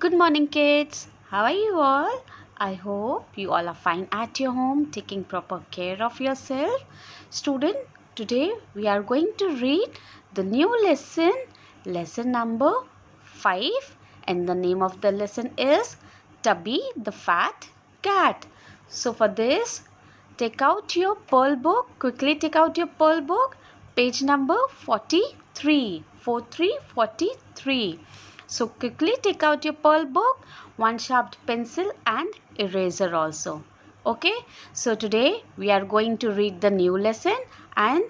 Good morning, kids. How are you all? I hope you all are fine at your home, taking proper care of yourself. Student, today we are going to read the new lesson number 5, and the name of the lesson is Tubby the Fat Cat. So for this, take out your pearl book. Quickly take out your pearl book. Page number 43. 43. So quickly take out your pearl book, one sharp pencil and eraser also. Okay. So today we are going to read the new lesson, and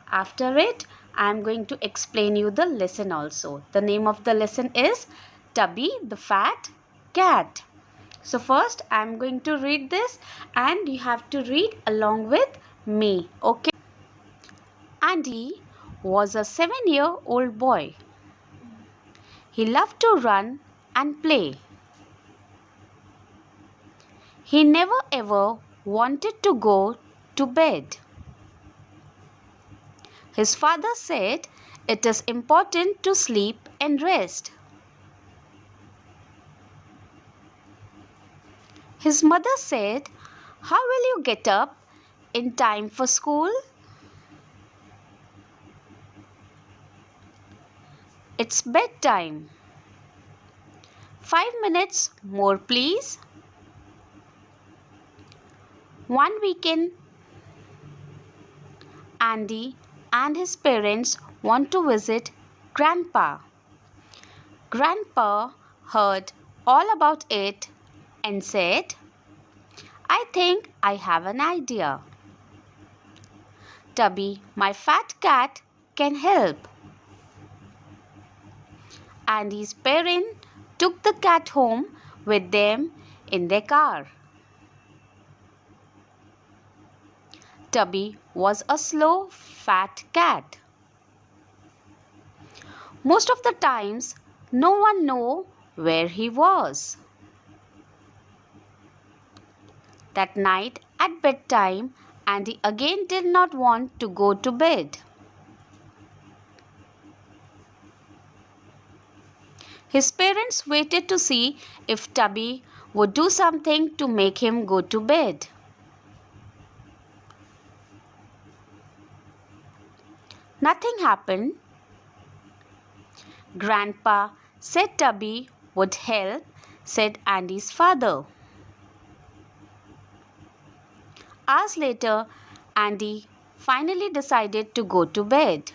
after it I am going to explain you the lesson also. The name of the lesson is Tubby the Fat Cat. So first I am going to read this and you have to read along with me. Okay. Andy was a 7-year-old boy. He loved to run and play. He never ever wanted to go to bed. His father said it is important to sleep and rest. His mother said, "How will you get up in time for school?" "It's bedtime." "5 minutes more, please." One weekend, Andy and his parents want to visit Grandpa. Grandpa heard all about it and said, "I think I have an idea. Tubby, my fat cat, can help." Andy's parents took the cat home with them in their car. Tubby was a slow, fat cat. Most of the times, no one knew where he was. That night at bedtime, Andy again did not want to go to bed. His parents waited to see if Tubby would do something to make him go to bed. Nothing happened. Grandpa said Tubby would help, said Andy's father. Hours later, Andy finally decided to go to bed.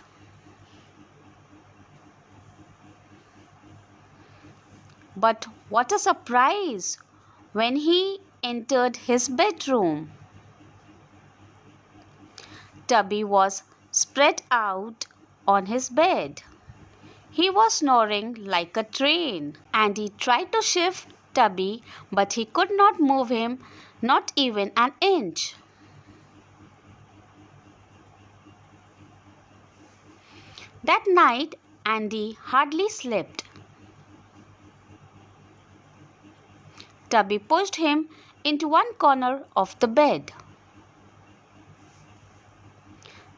But what a surprise when he entered his bedroom. Tubby was spread out on his bed. He was snoring like a train. Andy tried to shift Tubby, but he could not move him, not even an inch. That night, Andy hardly slept. Tubby pushed him into one corner of the bed.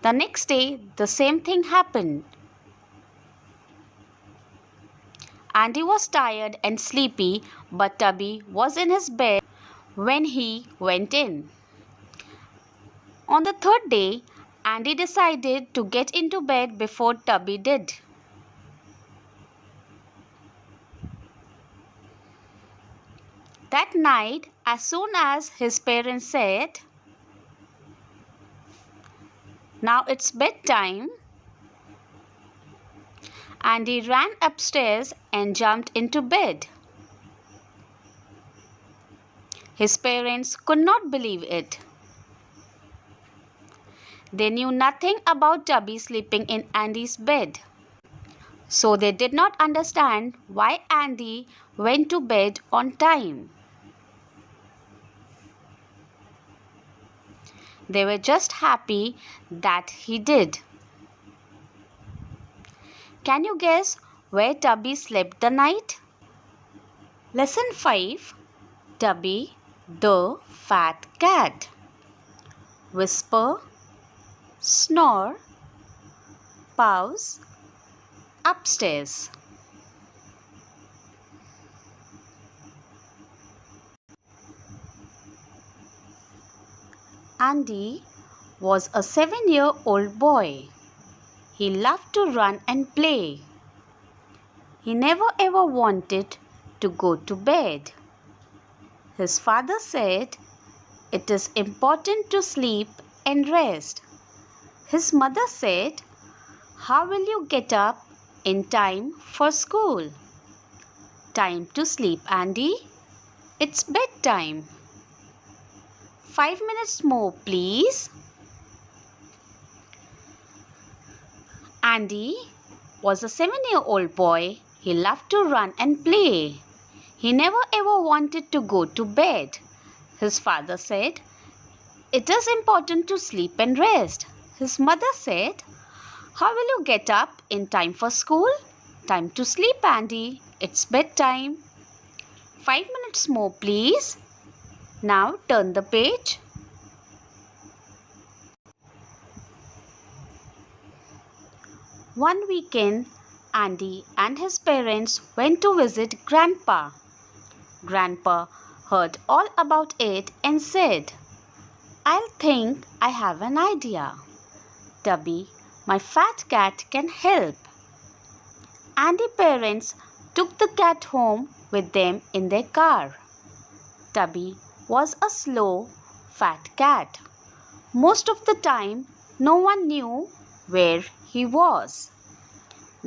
The next day, the same thing happened. Andy was tired and sleepy, but Tubby was in his bed when he went in. On the third day, Andy decided to get into bed before Tubby did. That night, as soon as his parents said, "Now it's bedtime," Andy ran upstairs and jumped into bed. His parents could not believe it. They knew nothing about Tubby sleeping in Andy's bed. So they did not understand why Andy went to bed on time. They were just happy that he did. Can you guess where Tubby slept the night? Lesson 5, Tubby the Fat Cat. Whisper, snore, pause, upstairs. Andy was a 7-year-old boy. He loved to run and play. He never ever wanted to go to bed. His father said, "It is important to sleep and rest." His mother said, "How will you get up in time for school?" "Time to sleep, Andy. It's bedtime." "5 minutes more, please." Andy was a 7-year-old boy. He loved to run and play. He never ever wanted to go to bed. His father said, "It is important to sleep and rest." His mother said, "How will you get up in time for school?" "Time to sleep, Andy. It's bedtime." "5 minutes more, please." Now turn the page. One weekend, Andy and his parents went to visit Grandpa. Grandpa heard all about it and said, "I think I have an idea. Tubby, my fat cat, can help." Andy's parents took the cat home with them in their car. Tubby was a slow, fat cat. Most of the time, no one knew where he was.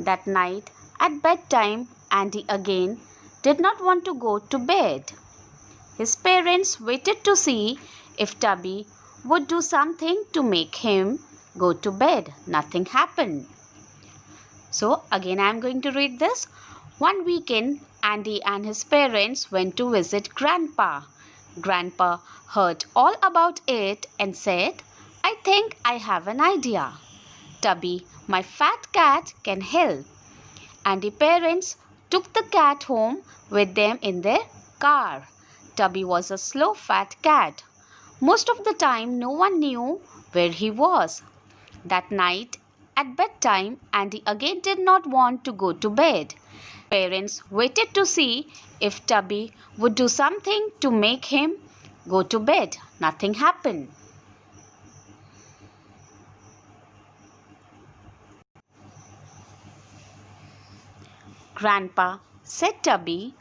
That night at bedtime, Andy again did not want to go to bed. His parents waited to see if Tubby would do something to make him go to bed. Nothing happened. So again I am going to read this. One weekend, Andy and his parents went to visit Grandpa. Grandpa heard all about it and said, "I think I have an idea. Tubby, my fat cat, can help." Andy's parents took the cat home with them in their car. Tubby was a slow, fat cat. Most of the time, no one knew where he was. That night, at bedtime, Andy again did not want to go to bed. Parents waited to see if Tubby would do something to make him go to bed. Nothing happened. Grandpa said Tubby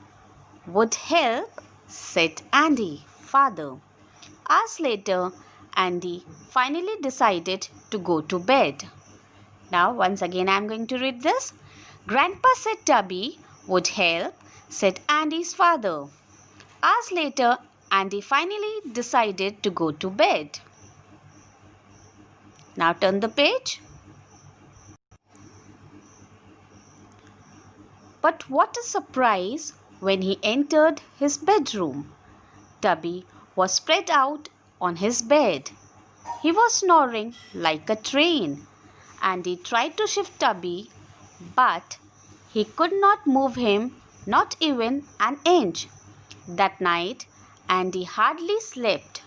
would help, said Andy, father. Hours later, Andy finally decided to go to bed. Now, once again, I am going to read this. Grandpa said Tubby would help, said Andy's father. Hours later, Andy finally decided to go to bed. Now, turn the page. But what a surprise when he entered his bedroom. Tubby was spread out on his bed. He was snoring like a train. Andy tried to shift Tubby, but he could not move him, not even an inch. That night, Andy hardly slept.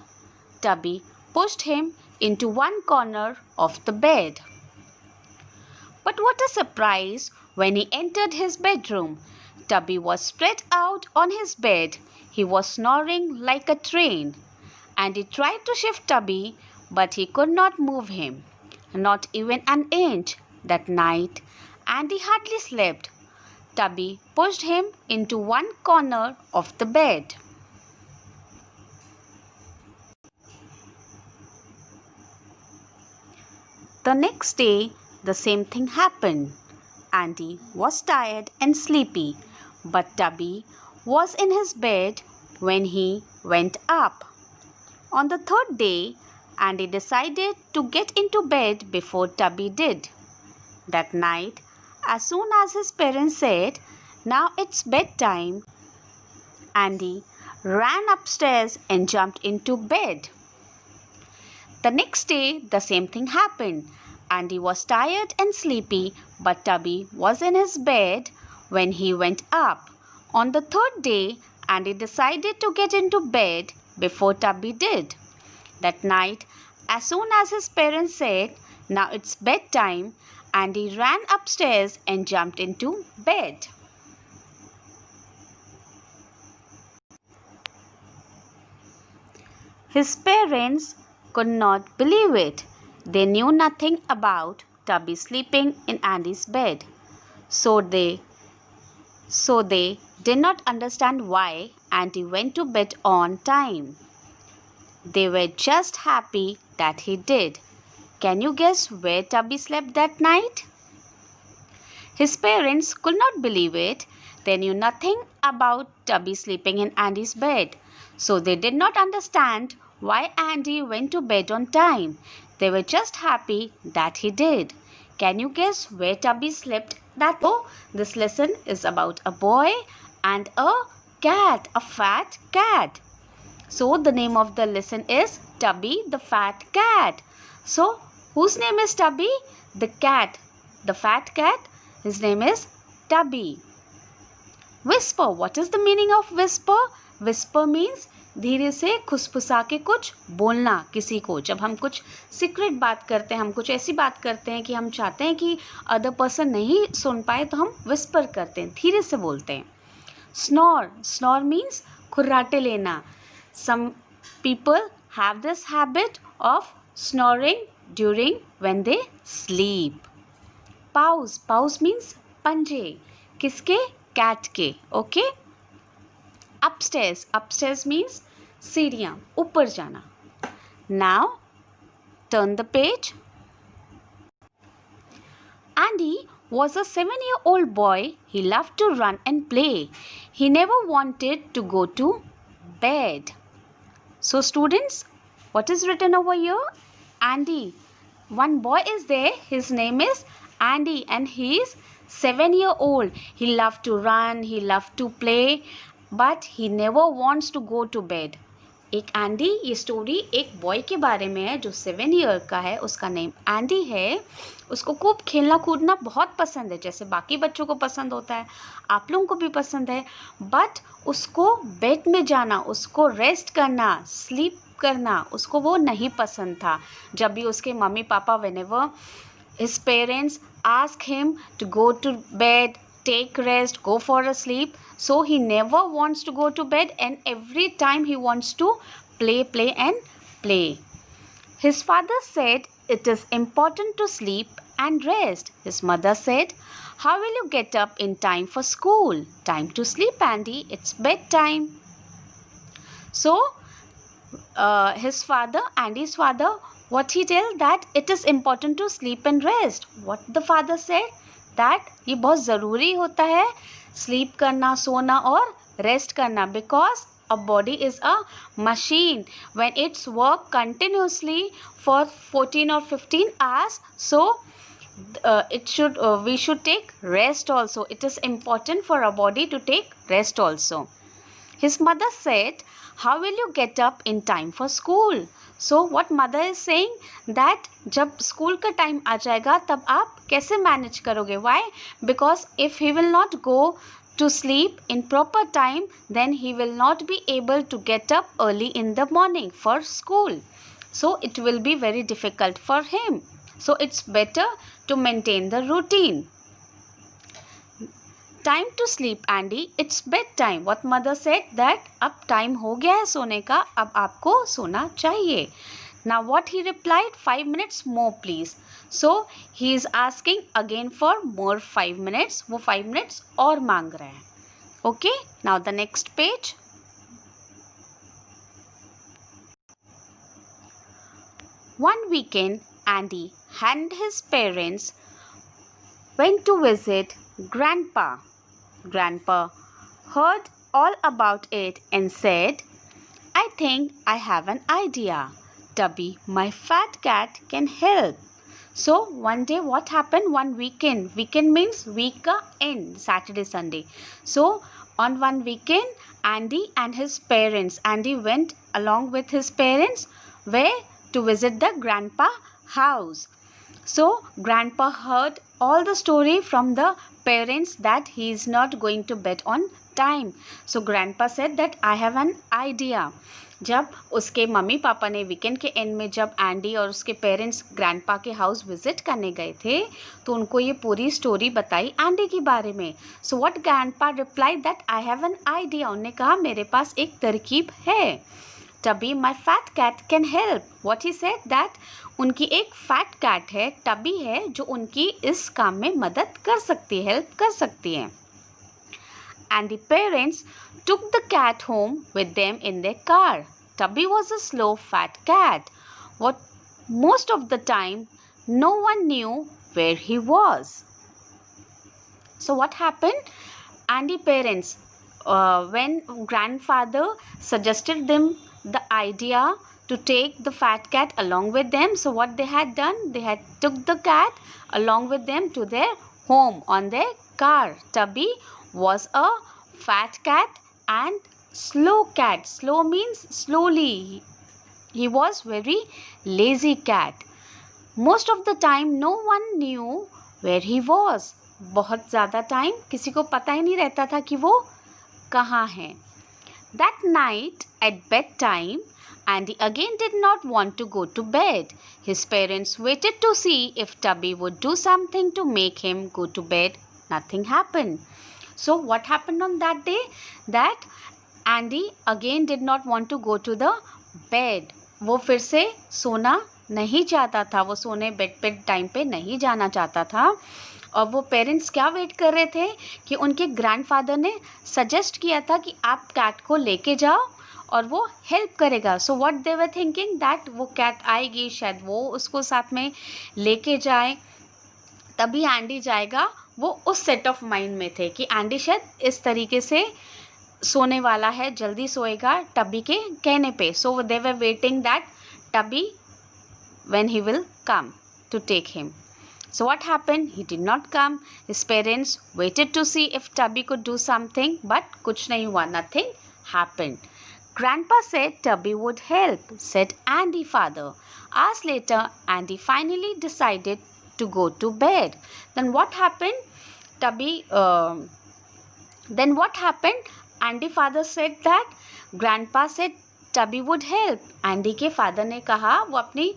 Tubby pushed him into one corner of the bed. But what a surprise when he entered his bedroom. Tubby was spread out on his bed. He was snoring like a train. Andy tried to shift Tubby, but he could not move him, not even an inch. That night, Andy hardly slept. Tubby pushed him into one corner of the bed. The next day, the same thing happened. Andy was tired and sleepy, but Tubby was in his bed when he went up. On the third day, Andy decided to get into bed before Tubby did. That night, as soon as his parents said, "Now it's bedtime," Andy ran upstairs and jumped into bed. The next day, the same thing happened. Andy was tired and sleepy, but Tubby was in his bed when he went up. On the third day, Andy decided to get into bed before Tubby did. That night, as soon as his parents said, "Now it's bedtime," Andy ran upstairs and jumped into bed. His parents could not believe it. They knew nothing about Tubby sleeping in Andy's bed. So they did not understand why Andy went to bed on time. They were just happy that he did. Can you guess where Tubby slept that night? His parents could not believe it. They knew nothing about Tubby sleeping in Andy's bed. So they did not understand why Andy went to bed on time. They were just happy that he did. Can you guess where Tubby slept that day? This lesson is about a boy and a cat, a fat cat. So the name of the lesson is Tubby the Fat Cat. So whose name is Tubby? The cat, the fat cat. His name is Tubby. Whisper. What is the meaning of whisper? Whisper means धीरे से खुसफुसा के कुछ बोलना किसी को. जब हम कुछ सीक्रेट बात करते हैं, हम कुछ ऐसी बात करते हैं कि हम चाहते हैं कि अदर पर्सन नहीं सुन पाए, तो हम विस्पर करते हैं, धीरे से बोलते हैं. स्नोर. स्नोर मीन्स खुर्राटे लेना. Some people have this habit of snoring during when they sleep. Paws. Paws means पंजे. किसके? Cat के. Okay? Upstairs. Upstairs means सीढ़ियाँ, ऊपर जाना. Now turn the page. Andy was a 7-year-old boy. He loved to run and play. He never wanted to go to bed. So students, what is written over here? Andy. One boy is there. His name is Andy and he is 7-year-old. He loved to run, he loved to play, but he never wants to go to bed. एक Andy, ये story एक boy के बारे में है जो 7 year का है. उसका नेम एंडी है. उसको खूब खेलना कूदना बहुत पसंद है, जैसे बाकी बच्चों को पसंद होता है, आप लोगों को भी पसंद है. बट उसको बेड में जाना, उसको रेस्ट करना, स्लीप करना, उसको वो नहीं पसंद था. जब भी उसके mummy papa whenever his parents ask him to go to bed, take rest, go for a sleep, so he never wants to go to bed and every time he wants to play and play. His father said it is important to sleep and rest. His mother said, how will you get up in time for school? Time to sleep, Andy. It's bedtime. So Andy's father, what he tell that it is important to sleep and rest. What the father said? That ये बहुत ज़रूरी होता है sleep करना, सोना और rest करना, because a body is a machine. When it's work continuously for 14 or 15 hours, so we should take rest also. It is important for our body to take rest also. His mother said, how will you get up in time for school? So what mother is saying that जब school का time आ जाएगा तब आप कैसे manage करोगे? Why? Because if he will not go to sleep in proper time, then he will not be able to get up early in the morning for school. So it will be very difficult for him. So it's better to maintain the routine. Time to sleep, Andy. It's bedtime. What mother said that अब time हो गया है सोने का, अब आपको सोना चाहिए. Now what he replied? 5 minutes more please. So he is asking again for more 5 minutes. वो 5 minutes और मांग रहा है. Okay. Now the next page. One weekend, Andy and his parents went to visit Grandpa. Grandpa heard all about it and said, I think I have an idea. Tubby, my fat cat, can help. So one day what happened? One weekend. Weekend means week ka end, Saturday, Sunday. So on one weekend, Andy and his parents, Andy went along with his parents where to visit the grandpa house. So grandpa heard all the story from the parents that he is not going to bed on time. So grandpa said that I have an idea. जब उसके mummy papa ने weekend के and में जब Andy और उसके parents grandpa के house visit करने गए थे तो उनको ये पूरी स्टोरी बताई एंडी के बारे में. So what grandpa reply that I have an idea. उन्होंने कहा मेरे पास एक तरकीब है. Tubby, my fat cat can help. What he said that उनकी एक fat cat है, Tubby है, जो उनकी इस काम में मदद कर सकती है, help कर सकती है. And the parents took the cat home with them in their car. Tubby was a slow, fat cat. What most of the time, no one knew where he was. So what happened? And the parents, when grandfather suggested them the idea to take the fat cat along with them, so what they had done, they had took the cat along with them to their home on their car. Tubby was a fat cat and slow cat. Slow means slowly. He was very lazy cat. Most of the time no one knew where he was. बहुत ज़्यादा time किसी को पता ही नहीं रहता था कि वो कहाँ है. That night at bedtime, Andy again did not want to go to bed. His parents waited to see if Tubby would do something to make him go to bed. Nothing happened. So what happened on that day? That Andy again did not want to go to the bed. वो फिर से सोना नहीं चाहता था. वो सोने bed पे टाइम पे नहीं जाना चाहता था. और वो पेरेंट्स क्या वेट कर रहे थे कि उनके ग्रैंडफादर ने सजेस्ट किया था कि आप कैट को लेके जाओ और वो हेल्प करेगा. So what they were thinking that वो कैट आएगी, शायद वो उसको साथ में लेके जाए, तभी एंडी जाएगा. वो उस सेट ऑफ माइंड में थे कि एंडी शायद इस तरीके से सोने वाला है, जल्दी सोएगा टबी के कहने पे. So they were waiting that Tubby when he will come to take him. So what happened? He did not come. His parents waited to see if Tubby could do something, but kuch nahi hua. Nothing happened. Grandpa said Tubby would help, said Andy father. Hours later, Andy finally decided to go to bed. Then what happened? Then what happened? Andy father said that Grandpa said Tubby would help. Andy के father ने कहा, वो अपनी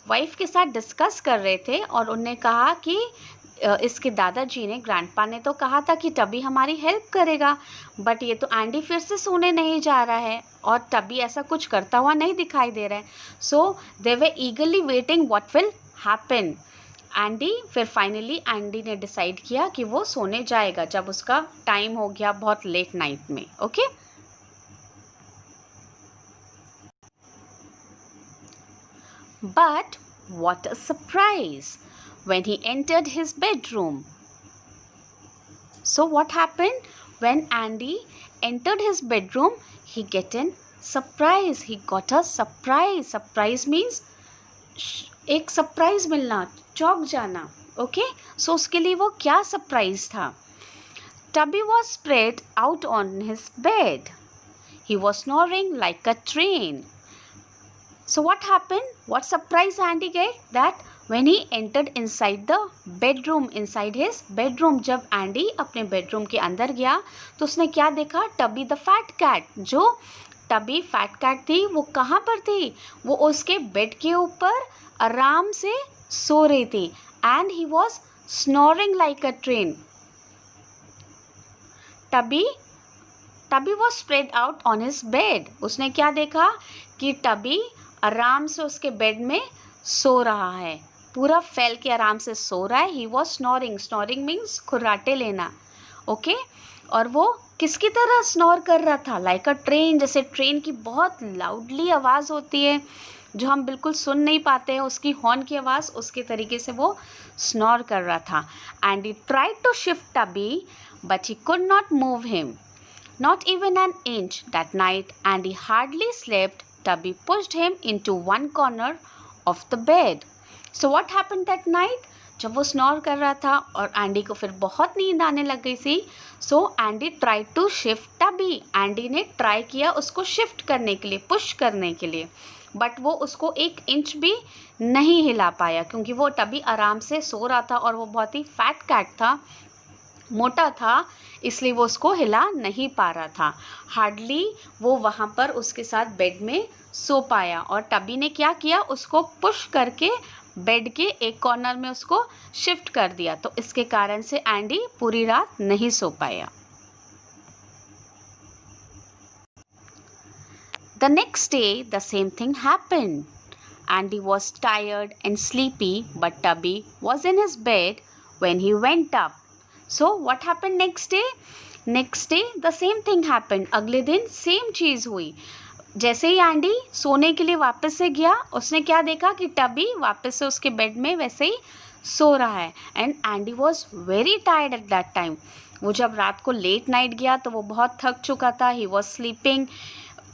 wife के साथ discuss कर रहे थे और उन्होंने कहा कि इसके दादाजी ने, ग्रैंडपा ने तो कहा था कि टबी हमारी हेल्प करेगा, बट ये तो एंडी फिर से सोने नहीं जा रहा है और टबी ऐसा कुछ करता हुआ नहीं दिखाई दे रहा है. So they were eagerly waiting what will happen. Andy फिर फाइनली एंडी ने डिसाइड किया कि वो सोने जाएगा जब उसका टाइम हो गया बहुत लेट नाइट में. Okay But what a surprise when he entered his bedroom. So what happened? When Andy entered his bedroom, he got a surprise. He got a surprise. Surprise means एक surprise मिलना, चौंक जाना. Okay so उसके लिए वो क्या surprise था? Tubby was spread out on his bed. He was snoring like a train. So what happened? What surprise Andy get? That when he entered inside the bedroom, inside his bedroom, जब Andy अपने bedroom के अंदर गया तो उसने क्या देखा? Tubby the fat cat. जो Tubby fat cat थी वो कहाँ पर थी? वो उसके बेड के ऊपर आराम से सो रही थी. And he was snoring like a train. Tubby was spread out on his bed. उसने क्या देखा कि Tubby आराम से उसके बेड में सो रहा है, पूरा फैल के आराम से सो रहा है. He was snoring. Snoring means खुर्राटे लेना. ओके और वो किसकी तरह स्नोर कर रहा था? लाइक अ ट्रेन. जैसे ट्रेन की बहुत लाउडली आवाज़ होती है जो हम बिल्कुल सुन नहीं पाते हैं, उसकी हॉर्न की आवाज़, उसके तरीके से वो स्नोर कर रहा था. And he tried to shift Tubby but he could not move him, not even an inch. That night and he hardly slept. Tubby pushed him into one corner of the bed. So what happened that night? जब वो snore कर रहा था और Andy को फिर बहुत नींद आने लग गई थी. So Andy try to shift Tubby. Andy ने ट्राई किया उसको शिफ्ट करने के लिए, पुश करने के लिए, बट वो उसको 1 इंच भी नहीं हिला पाया क्योंकि वो टबी आराम से सो रहा था और वो बहुत ही फैट कैट था, मोटा था, इसलिए वो उसको हिला नहीं पा रहा था. हार्डली वो वहाँ पर उसके साथ बेड में सो पाया और टबी ने क्या किया? उसको पुश करके बेड के एक कॉर्नर में उसको शिफ्ट कर दिया. तो इसके कारण से एंडी पूरी रात नहीं सो पाया. The next day, the same thing happened. Andy was tired and sleepy, but Tubby was in his bed when he went up. So, what happened next day? Next day, the same thing happened. अगले दिन same चीज़ हुई. जैसे ही Andy सोने के लिए वापस से गया, उसने क्या देखा कि टबी वापस से उसके बेड में वैसे ही सो रहा है. And Andy was very tired at that time. वो जब रात को लेट नाइट गया तो वो बहुत थक चुका था. He was sleeping,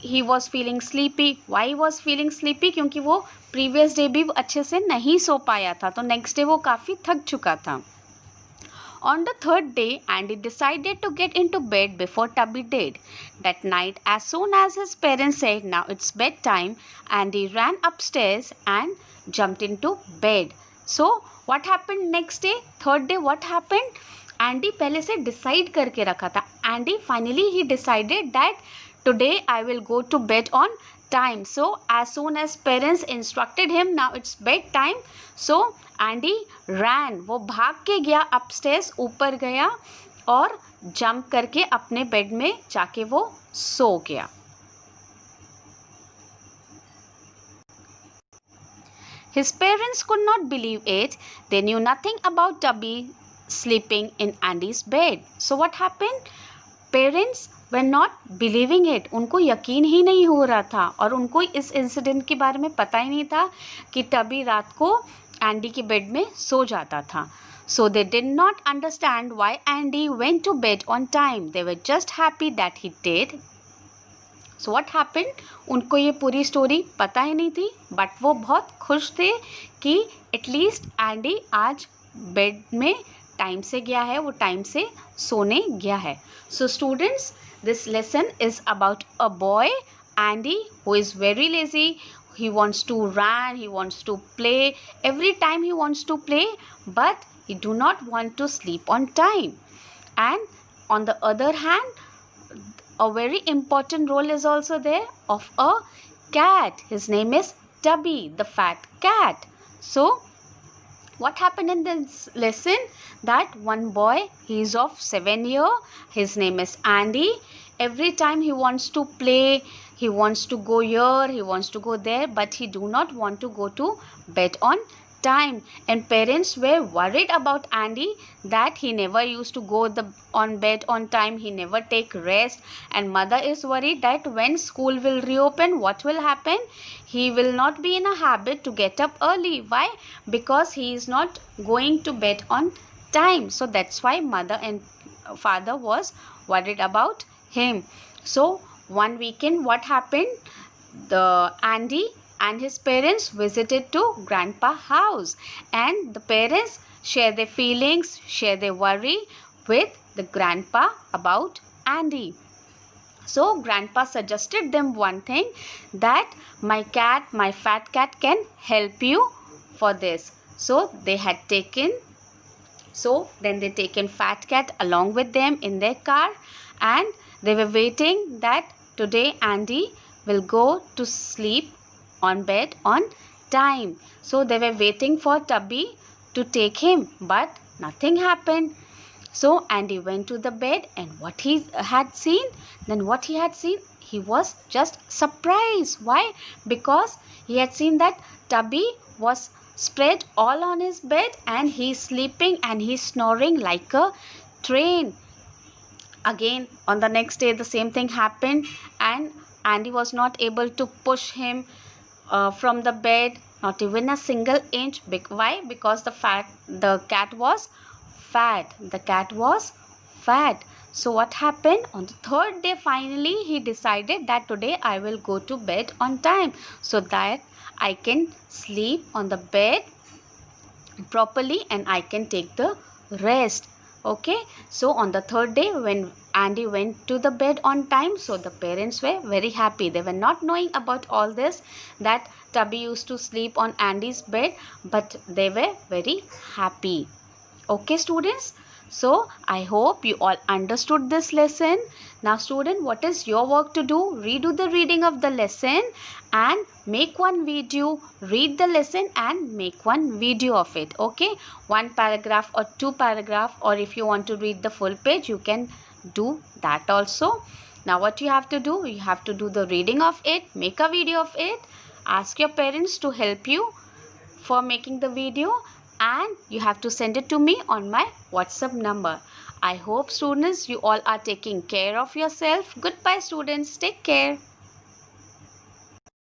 he was feeling sleepy. Why was feeling sleepy? क्योंकि वो प्रीवियस डे भी अच्छे से नहीं सो पाया था, तो नेक्स्ट डे वो काफ़ी थक चुका था. On the third day, Andy decided to get into bed before Tubby did. That night, as soon as his parents said, "Now it's bedtime," Andy ran upstairs and jumped into bed. So, what happened next day? Third day, what happened? Andy पहले से decide करके रखा था. Andy finally he decided that today I will go to bed on time. So, as soon as parents instructed him, now it's bedtime. So, Andy ran, वो भाग के गया upstairs, ऊपर गया और जंप करके अपने बेड में जाके वो सो गया. His parents could not believe it. They knew nothing about Tubby sleeping in Andy's bed. So what happened? Parents were not believing it. उनको यकीन ही नहीं हो रहा था और उनको इस इंसिडेंट के बारे में पता ही नहीं था कि टबी रात को एंडी के बेड में सो जाता था. So they did not understand why Andy went to bed on time. They were just happy that he did. So what happened? उनको ये पूरी स्टोरी पता ही नहीं थी, बट वो बहुत खुश थे कि एटलीस्ट एंडी आज बेड में टाइम से गया है, वो टाइम से सोने गया है. So students, this lesson is about a boy, Andy, who is very lazy. He wants to run, he wants to play. Every time he wants to play, but he do not want to sleep on time. And on the other hand, a very important role is also there of a cat. His name is Tubby, the fat cat. So, what happened in this lesson? That one boy, he is of 7 years. His name is Andy. Every time he wants to play, he wants to go here, he wants to go there, but he do not want to go to bed on time. And parents were worried about Andy that he never used to go on bed on time, he never take rest. And mother is worried that when school will reopen, what will happen? He will not be in a habit to get up early. Why? Because he is not going to bed on time. So that's why mother and father was worried about him. So one weekend, what happened? The Andy and his parents visited to grandpa house, and the parents share their feelings, share their worry with the grandpa about Andy. So grandpa suggested them one thing, that my fat cat can help you for this. So then they taken fat cat along with them in their car, and they were waiting that today Andy will go to sleep on bed on time. So they were waiting for Tubby to take him, but nothing happened. So Andy went to the bed, and what he had seen, he was just surprised. Why? Because he had seen that Tubby was spread all on his bed and he's sleeping and he's snoring like a train. Again, on the next day, the same thing happened, and Andy was not able to push him from the bed, not even a single inch. Why? Because the cat was fat. The cat was fat. So what happened? On the third day, finally, he decided that today I will go to bed on time, so that I can sleep on the bed properly and I can take the rest. Okay, so on the third day, when Andy went to the bed on time, so the parents were very happy. They were not knowing about all this, that Tubby used to sleep on Andy's bed, but they were very happy. Okay, students, so I hope you all understood this lesson. Now student, what is your work to do? Redo the reading of the lesson and make one video. Read the lesson and make one video of it. Okay, one paragraph or two paragraph, or if you want to read the full page, you can do that also. Now what you have to do? You have to do the reading of it, make a video of it, ask your parents to help you for making the video, and you have to send it to me on my WhatsApp number. I hope students you all are taking care of yourself. Goodbye students. Take care.